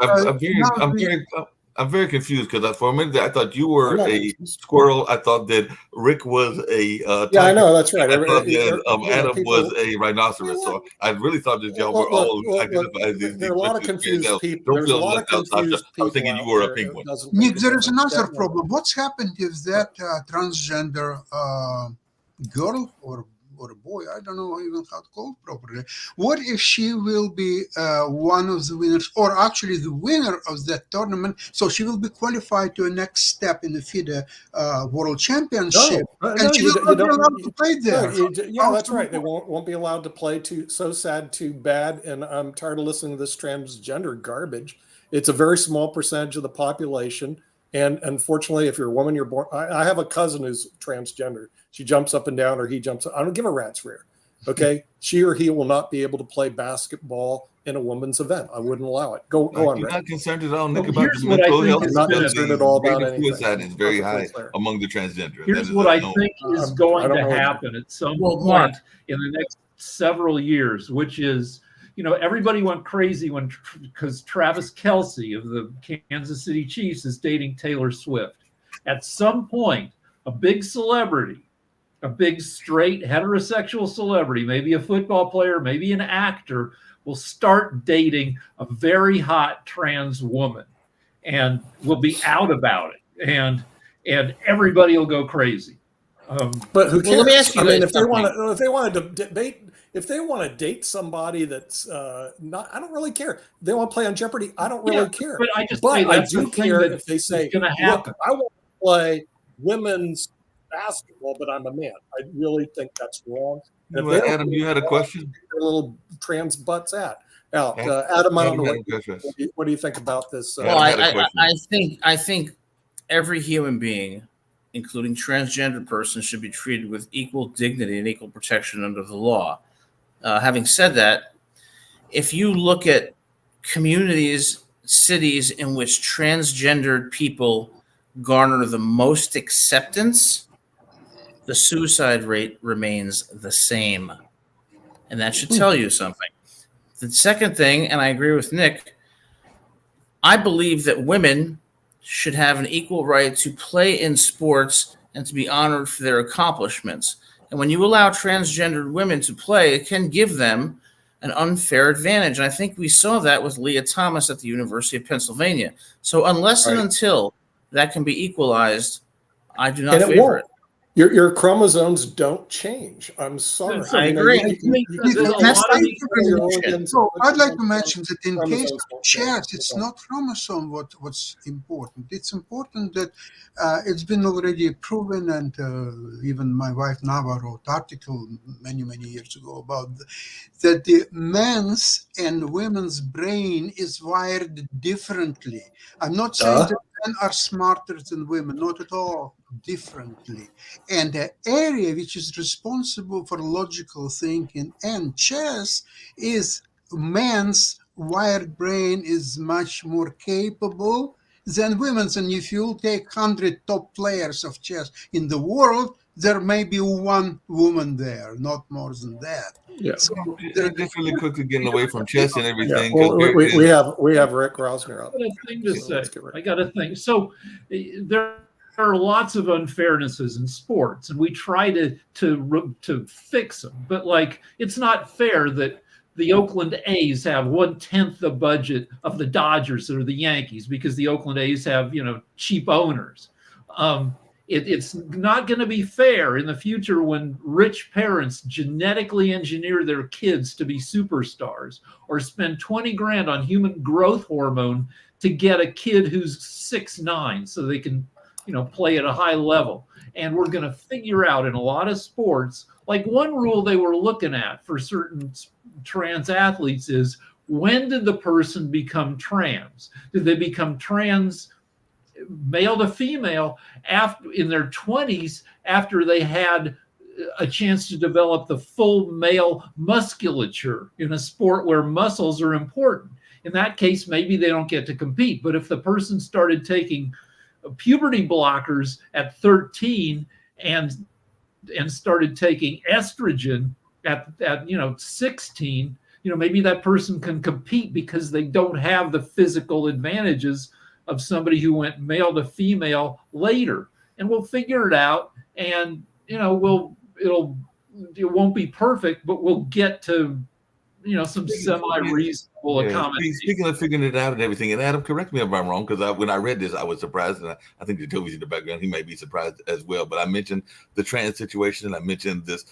I'm very confused because for a minute I thought you were not a confused. squirrel. I thought that Rick was a Yeah, I tiger. know, that's right. I thought You know, that Adam people- was a rhinoceros. So I really thought that y'all were all identified as these. there are a lot of confused people. Don't There's a feel lot of left out, Sasha. confused I was people thinking you out were a there. It penguin. doesn't make Nick, a there is difference. another problem. What's happened if that transgender girl or a boy, I don't know even how to call it properly. What if she will be one of the winners, or actually the winner of that tournament? So she will be qualified to a next step in the FIDE World Championship, and she will not be allowed to play there. Yeah, that's right. They won't be allowed to play. So sad, too bad. And I'm tired of listening to this transgender garbage. It's a very small percentage of the population. And unfortunately, if you're a woman, you're born. I have a cousin who's transgender. She jumps up and down, or he jumps up. I don't give a rat's rear. Okay, she or he will not be able to play basketball in a women's event. I wouldn't allow it. Go on, You're Rick. not concerned at all, Nick, Well, about here's the what I mental think health. is I'm not gonna- concerned at all about rate of anything. suicide is very high Perfectly clear. among the transgender. Here's what I think is I going don't to know what- happen at some Well, point Mark. in the next several years, which is, everybody went crazy because Travis Kelce of the Kansas City Chiefs is dating Taylor Swift. At some point, a big celebrity, a big straight heterosexual celebrity, maybe a football player, maybe an actor, will start dating a very hot trans woman and will be out about it. And everybody will go crazy. But who cares? Well, let me ask you I mean, guys if they want to something. if they want to date somebody that's not, I don't really care. If they want to play on Jeopardy, I don't really care. But I just But say I that's do the thing care that if they say, is gonna "Look, happen." I want to play women's basketball, but I'm a man." I really think that's wrong. And if they don't Adam, you had a question? their little trans butts out. Now, Adam, Adam, I don't know Adam, what do you think about this? Adam Well, had a question. I think every human being, including transgender person, should be treated with equal dignity and equal protection under the law. Having said that, if you look at communities, cities in which transgendered people garner the most acceptance, the suicide rate remains the same. And that should tell you something. The second thing, and I agree with Nick, I believe that women should have an equal right to play in sports and to be honored for their accomplishments. And when you allow transgendered women to play, it can give them an unfair advantage. And I think we saw that with Leah Thomas at the University of Pennsylvania. So unless and until that can be equalized, I do not favor it. Your chromosomes don't change. I'm sorry. I agree. So I'd like to mention that in case of chess, it's not chromosome what's important. It's important that it's been already proven, and even my wife Nava wrote article many years ago about that the men's and women's brain is wired differently. I'm not saying that men are smarter than women, not at all, differently. And the area which is responsible for logical thinking and chess is men's wired brain is much more capable than women's. And if you take 100 top players of chess in the world, there may be one woman there, not more than that. Yeah. So just really quickly getting away from chess and everything. Yeah. Well, we have Rick Rosner up. I got a thing to say. I got a thing. So there are lots of unfairnesses in sports, and we try to fix them. But it's not fair that the Oakland A's have 1/10 the budget of the Dodgers or the Yankees because the Oakland A's have cheap owners. It's not going to be fair in the future when rich parents genetically engineer their kids to be superstars or spend 20 grand on human growth hormone to get a kid who's 6'9" so they can, play at a high level. And we're going to figure out in a lot of sports, like one rule they were looking at for certain trans athletes is, when did the person become trans? Did they become trans male to female in their 20s after they had a chance to develop the full male musculature in a sport where muscles are important? In that case, maybe they don't get to compete. But if the person started taking puberty blockers at 13 and started taking estrogen at 16, maybe that person can compete because they don't have the physical advantages of somebody who went male to female later. And we'll figure it out, and it won't be perfect, but we'll get to some semi-reasonable accommodation. Speaking of figuring it out and everything, and Adam, correct me if I'm wrong, because when I read this, I was surprised, and I think the Toby's in the background, he may be surprised as well. But I mentioned the trans situation, and I mentioned this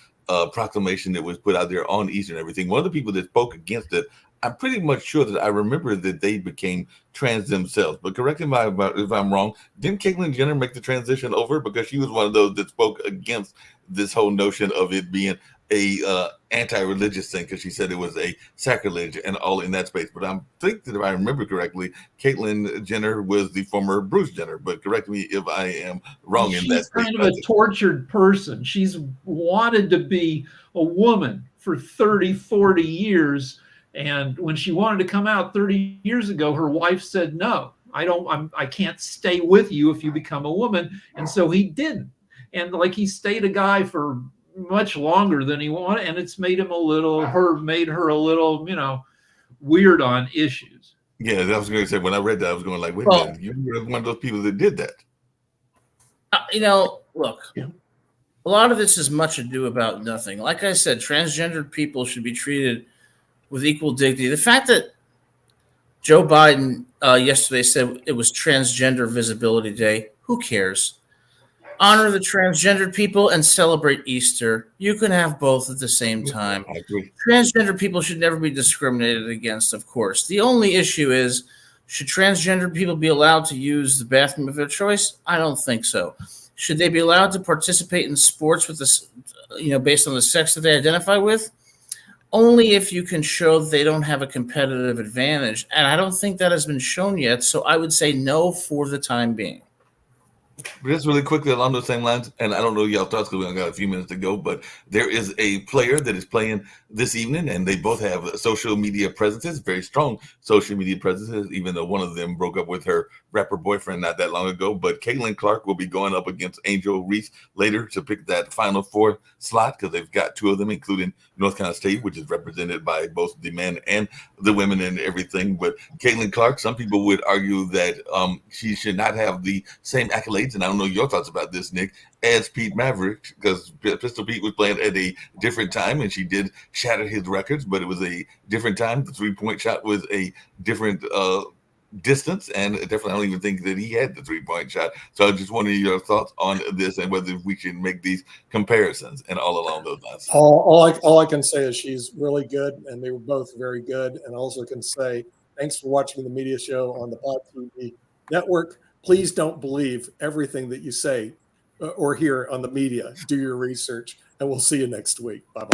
proclamation that was put out there on Easter and everything. One of the people that spoke against it, I'm pretty much sure that I remember that they became trans themselves. But correct me if I'm wrong, didn't Caitlyn Jenner make the transition over? Because she was one of those that spoke against this whole notion of it being a anti-religious thing, because she said it was a sacrilege and all in that space. But I think that if I remember correctly, Caitlyn Jenner was the former Bruce Jenner. But correct me if I am wrong in that space. She's kind of a tortured person. She's wanted to be a woman for 30, 40 years. And when she wanted to come out 30 years ago, her wife said, no, I can't stay with you if you become a woman. And so he didn't. And he stayed a guy for much longer than he wanted. And it's made him made her a little, weird on issues. Yeah, I was going to say, when I read that, I was going wait a minute, you were one of those people that did that. Look, a lot of this is much ado about nothing. Like I said, transgendered people should be treated with equal dignity. The fact that Joe Biden yesterday said it was Transgender Visibility Day, who cares? Honor the transgendered people and celebrate Easter. You can have both at the same time. I agree. Transgender people should never be discriminated against, of course. The only issue is, should transgender people be allowed to use the bathroom of their choice? I don't think so. Should they be allowed to participate in sports with this, based on the sex that they identify with? Only if you can show that they don't have a competitive advantage. And I don't think that has been shown yet. So I would say no for the time being. Just really quickly along those same lines, and I don't know y'all thoughts because we only got a few minutes to go, but there is a player that is playing this evening, and they both have social media presences, very strong social media presences, even though one of them broke up with her rapper boyfriend not that long ago. But Caitlin Clark will be going up against Angel Reese later to pick that Final Four slot, because they've got two of them, including North Carolina State, which is represented by both the men and the women and everything. But Caitlin Clark, some people would argue that she should not have the same accolades, and I don't know your thoughts about this, Nick, as Pete Maverick, because Pistol Pete was playing at a different time, and she did shatter his records, but it was a different time. The three-point shot was a different distance, and definitely I don't even think that he had the three-point shot. So I just wanted your thoughts on this and whether we should make these comparisons and all along those lines. All I can say is she's really good, and they were both very good. And I also can say thanks for watching the media show on the Pod TV network. Please don't believe everything that you say or hear on the media. Do your research, and we'll see you next week. Bye-bye.